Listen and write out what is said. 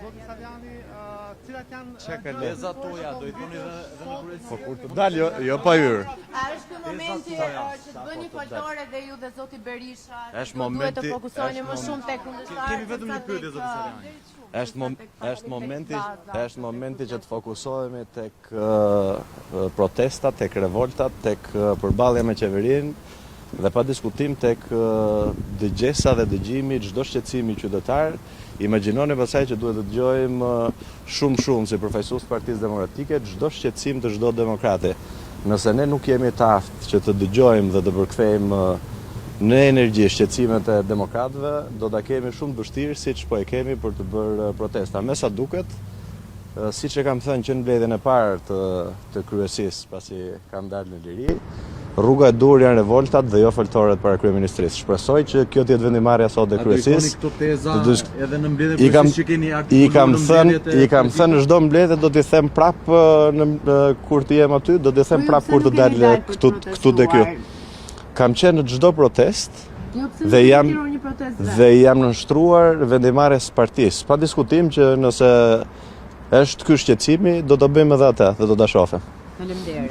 Zoti Saviani, cilat janë Teza tuaja, do I thoni dhe në kryesi. Po kur të dalë, jo pa hyrë. A është ky momenti që të bëni foltore dhe ju dhe zoti Berisha? Është Duhet momenti- të fokusoheni më është shumë tek kundërshtarët. Kemi vetëm një pyetje zoti Saviani. Është momenti që të fokusohemi tek protestat, tek revoltat, tek përballja me qeverinë dhe pa diskutim tek dëgjesa dhe dëgjimi çdo shqetësimi qytetar. Imagjinoni pasaj që duhet të dëgjojmë shumë si përfaqësues të Partisë Demokratike çdo shqetësim të çdo demokrati. Nëse ne nuk jemi të aftë që të dëgjojmë dhe të përkthejmë në energji shqetësimet e demokratëve, do ta kemi shumë vështirë siç po e kemi për të bërë protesta. Me sa duket, siç e kam thënë që në mbledhjen e parë të kryesisë pasi kam dalë në liri, rruga e dur janë revoltat dhe jo foltoret para kryeministrisë. Shpresoj që kjo të jetë vendimarrja sot e kryesisë. Këto teza edhe në mbledhjen kryesisë që keni I kam thënë në çdo mbledhje do t'i them prapë kur të jem aty, do t'i them prapë kur të dalë këtu te ky. Kam qenë në çdo protest dhe jam nënshtruar vendimarrjes së partisë. Pa diskutim që nëse është ky shqetësimi, do ta bëjmë edhe atë dhe do ta shohim. Faleminderit.